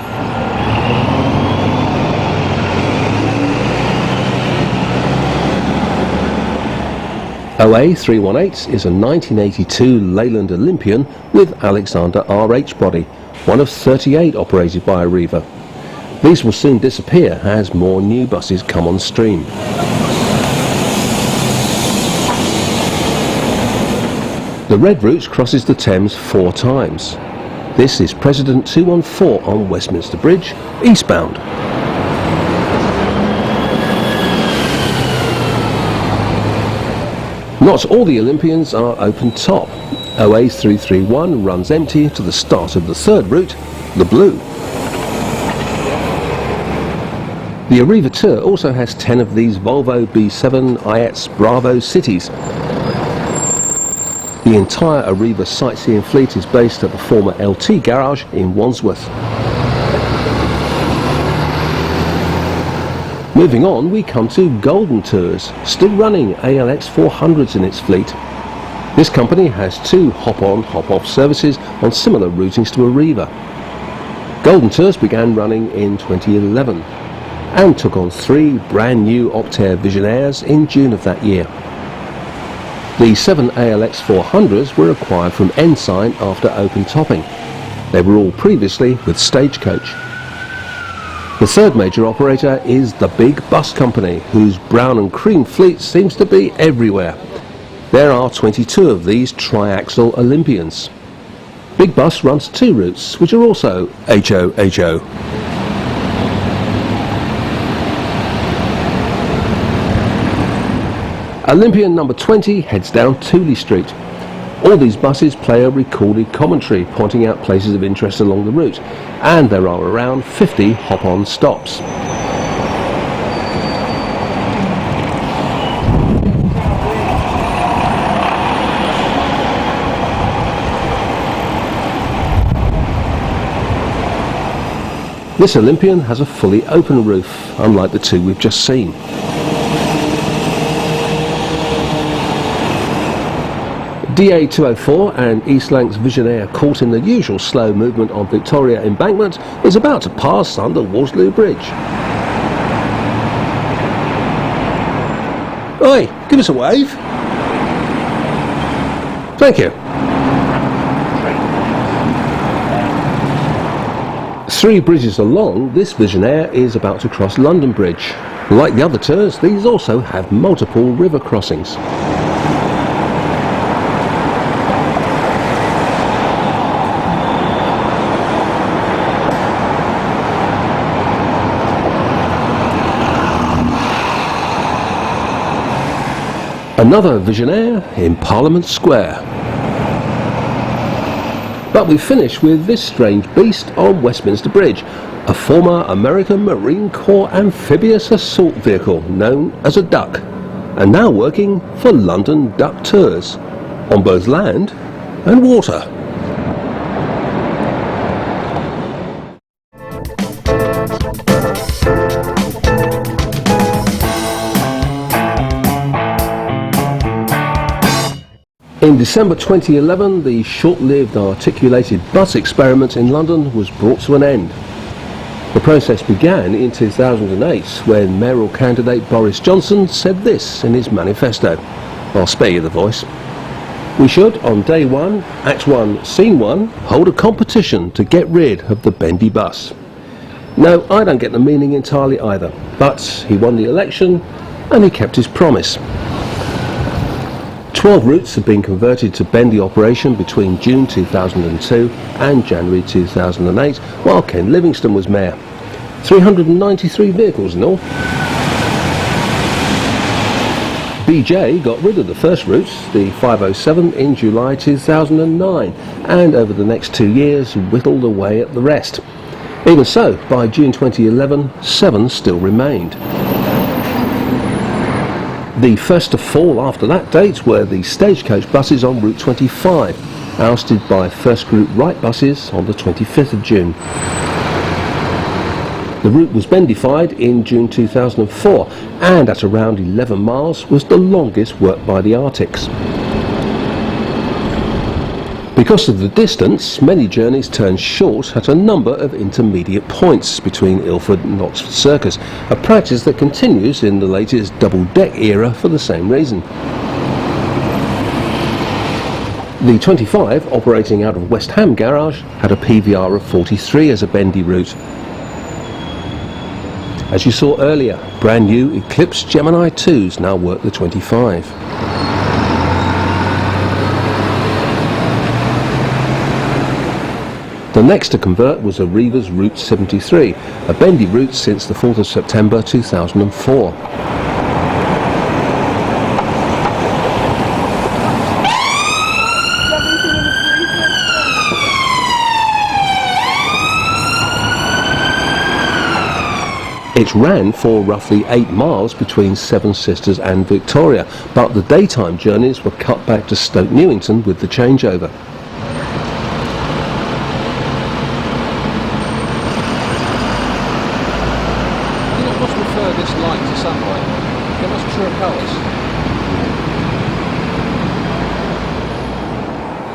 OA 318 is a 1982 Leyland Olympian with Alexander RH body, one of 38 operated by Arriva. These will soon disappear as more new buses come on stream. The red route crosses the Thames 4 times. This is President 214 on Westminster Bridge, eastbound. Not all the Olympians are open top. OA 331 runs empty to the start of the third route, the blue. The Arriva Tour also has 10 of these Volvo B7 IETS Bravo cities. The entire Arriva sightseeing fleet is based at the former LT garage in Wandsworth. Moving on, we come to Golden Tours, still running ALX 400s in its fleet. This company has 2 hop-on, hop-off services on similar routings to Arriva. Golden Tours began running in 2011 and took on 3 brand new Optare Visionaires in June of that year. The 7 ALX 400s were acquired from Ensign after open topping. They were all previously with Stagecoach. The third major operator is the Big Bus Company, whose brown and cream fleet seems to be everywhere. There are 22 of these triaxle Olympians. Big Bus runs 2 routes, which are also HO-HO. Olympian number 20 heads down Tooley Street. All these buses play a recorded commentary pointing out places of interest along the route, and there are around 50 hop-on stops. This Olympian has a fully open roof, unlike the 2 we've just seen. DA204 and East Lancs Visionaire, caught in the usual slow movement on Victoria Embankment, is about to pass under Waterloo Bridge. Oi, give us a wave. Thank you. 3 bridges along, this Visionaire is about to cross London Bridge. Like the other tours, these also have multiple river crossings. Another Visionaire in Parliament Square. But we finish with this strange beast on Westminster Bridge, a former American Marine Corps amphibious assault vehicle known as a duck, and now working for London Duck Tours, on both land and water. In December 2011, the short-lived articulated bus experiment in London was brought to an end. The process began in 2008 when mayoral candidate Boris Johnson said this in his manifesto. I'll spare you the voice. We should, on day 1, Act 1, Scene 1, hold a competition to get rid of the bendy bus. No, I don't get the meaning entirely either, but he won the election and he kept his promise. 12 routes have been converted to bendy operation between June 2002 and January 2008, while Ken Livingstone was mayor. 393 vehicles in all. BJ got rid of the first route, the 507, in July 2009, and over the next 2 years whittled away at the rest. Even so, by June 2011, 7 still remained. The first to fall after that date were the stagecoach buses on Route 25, ousted by first group right buses on the 25th of June. The route was bendified in June 2004, and at around 11 miles was the longest worked by the Arctics. Because of the distance, many journeys turn short at a number of intermediate points between Ilford and Oxford Circus, a practice that continues in the latest double-deck era for the same reason. The 25, operating out of West Ham Garage, had a PVR of 43 as a bendy route. As you saw earlier, brand new Eclipse Gemini 2s now work the 25. The next to convert was Arriva's Route 73, a bendy route since the 4th of September 2004. It ran for roughly 8 miles between Seven Sisters and Victoria, but the daytime journeys were cut back to Stoke Newington with the changeover.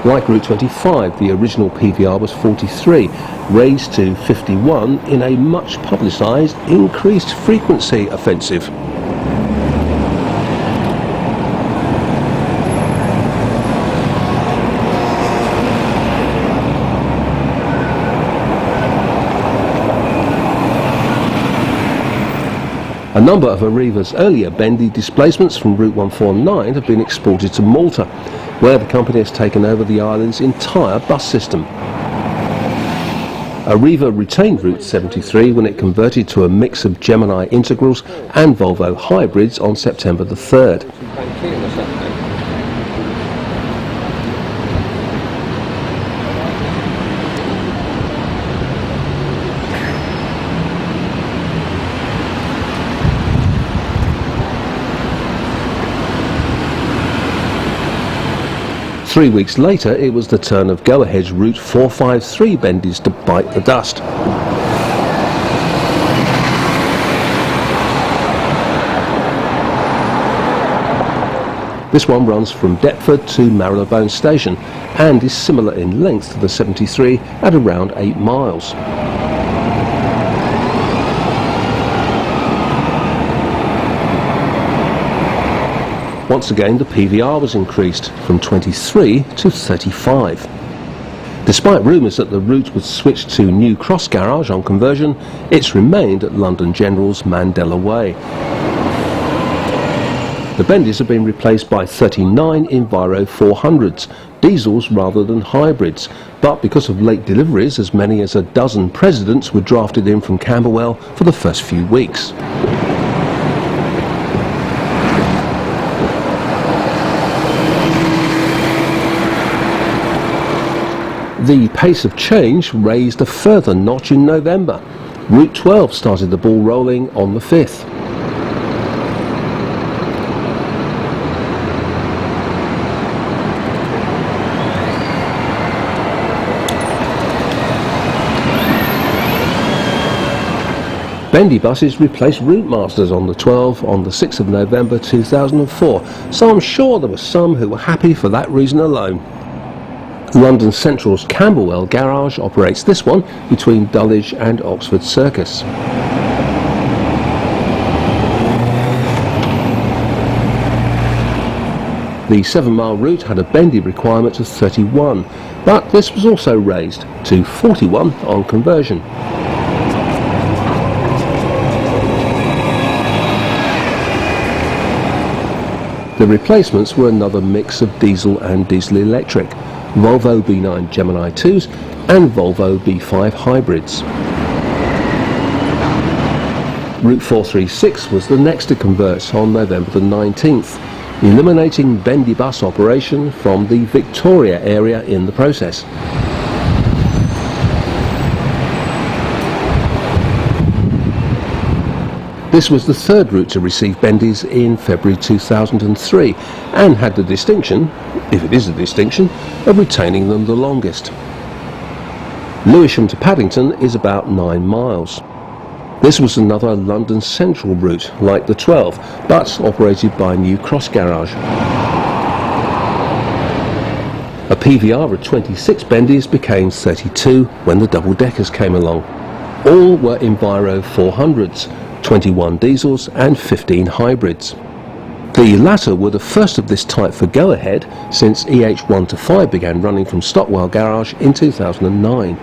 Like Route 25, the original PVR was 43, raised to 51 in a much publicised increased frequency offensive. A number of Arriva's earlier bendy displacements from Route 149 have been exported to Malta, where the company has taken over the island's entire bus system. Arriva retained Route 73 when it converted to a mix of Gemini integrals and Volvo hybrids on September the 3rd. 3 weeks later, it was the turn of Go-Ahead's Route 453 bendies to bite the dust. This one runs from Deptford to Marylebone Station and is similar in length to the 73 at around 8 miles. Once again, the PVR was increased from 23 to 35. Despite rumours that the route would switch to New Cross Garage on conversion, it's remained at London General's Mandela Way. The bendies have been replaced by 39 Enviro 400s, diesels rather than hybrids, but because of late deliveries, as many as a dozen presidents were drafted in from Camberwell for the first few weeks. The pace of change raised a further notch in November. Route 12 started the ball rolling on the 5th. Bendy buses replaced route masters on the 12 on the 6th of November 2004, so I'm sure there were some who were happy for that reason alone. London Central's Camberwell Garage operates this one between Dulwich and Oxford Circus. The 7-mile route had a bendy requirement of 31, but this was also raised to 41 on conversion. The replacements were another mix of diesel and diesel electric, Volvo B9 Gemini 2s and Volvo B5 hybrids. Route 436 was the next to convert on November the 19th, eliminating bendy bus operation from the Victoria area in the process. This was the third route to receive bendies in February 2003 and had the distinction, if it is a distinction, of retaining them the longest. Lewisham to Paddington is about 9 miles. This was another London Central route like the 12, but operated by New Cross Garage. A PVR of 26 bendies became 32 when the double-deckers came along. All were Enviro 400s, 21 diesels and 15 hybrids. The latter were the first of this type for go-ahead since EH1 to 5 began running from Stockwell Garage in 2009.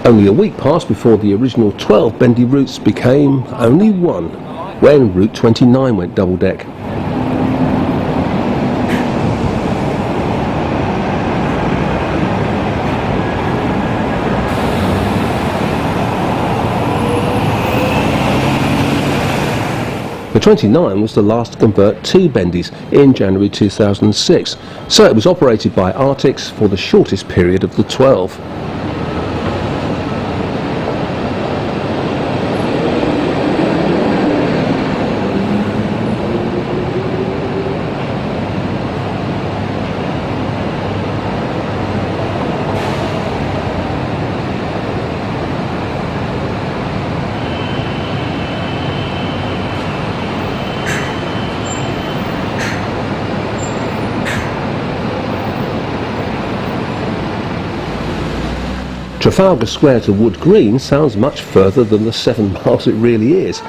Only a week passed before the original 12 bendy routes became only one, when Route 29 went double deck. The 29 was the last to convert 2 bendies in January 2006, so it was operated by Arctics for the shortest period of the 12. Trafalgar Square to Wood Green sounds much further than the 7 miles it really is.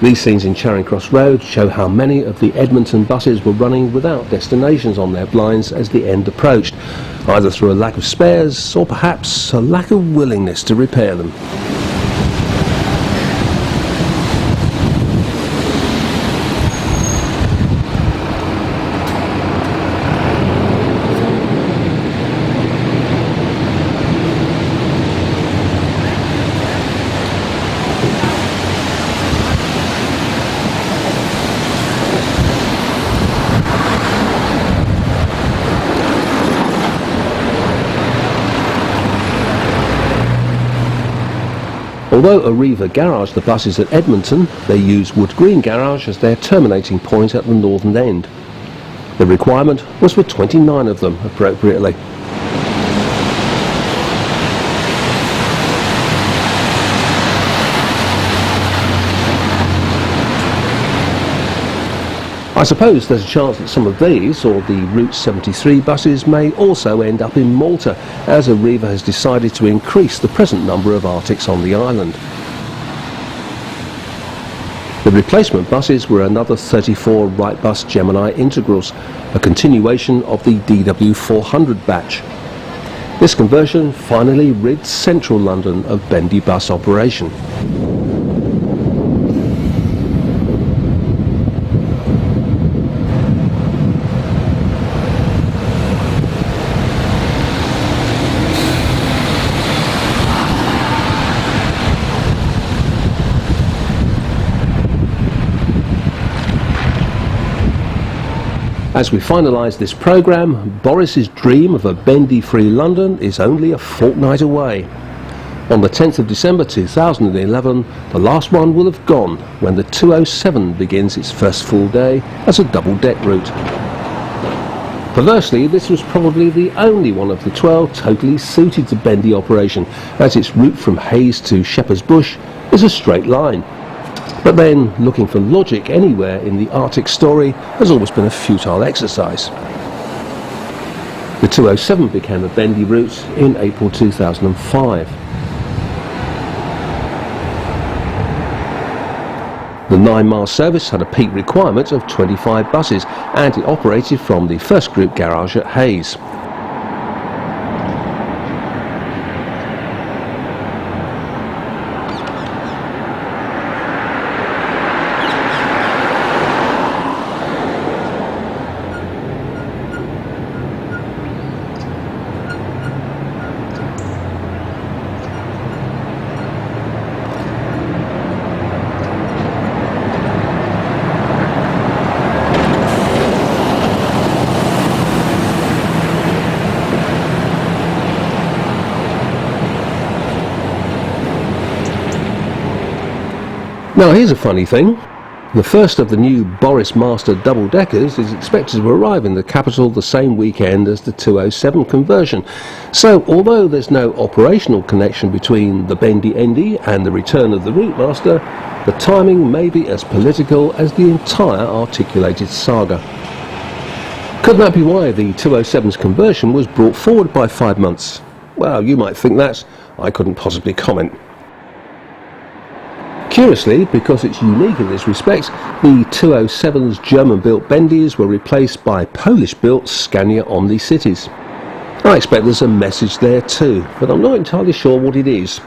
These scenes in Charing Cross Road show how many of the Edmonton buses were running without destinations on their blinds as the end approached, either through a lack of spares or perhaps a lack of willingness to repair them. Although Arriva garage the buses at Edmonton, they use Wood Green Garage as their terminating point at the northern end. The requirement was for 29 of them, appropriately. I suppose there's a chance that some of these, or the Route 73 buses, may also end up in Malta, as Arriva has decided to increase the present number of Arctics on the island. The replacement buses were another 34 Wrightbus Gemini Integrals, a continuation of the DW400 batch. This conversion finally rid central London of bendy bus operation. As we finalise this programme, Boris's dream of a bendy-free London is only a fortnight away. On the 10th of December 2011, the last one will have gone when the 207 begins its first full day as a double-deck route. Perversely, this was probably the only one of the 12 totally suited to bendy operation, as its route from Hayes to Shepherd's Bush is a straight line. But then, looking for logic anywhere in the Arctic story has always been a futile exercise. The 207 became a bendy route in April 2005. The 9-mile service had a peak requirement of 25 buses, and it operated from the first group garage at Hayes. Now here's a funny thing. The first of the new Boris Master double-deckers is expected to arrive in the capital the same weekend as the 207 conversion. So although there's no operational connection between the bendy endy and the return of the Route Master, the timing may be as political as the entire articulated saga. Could that be why the 207's conversion was brought forward by 5 months? Well, you might think that. I couldn't possibly comment. Curiously, because it's unique in this respect, the 207's German-built bendies were replaced by Polish-built Scania Omni Cities. I expect there's a message there too, but I'm not entirely sure what it is.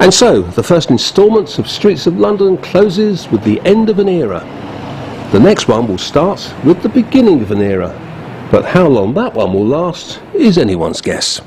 And so, the first instalment of Streets of London closes with the end of an era. The next one will start with the beginning of an era. But how long that one will last is anyone's guess.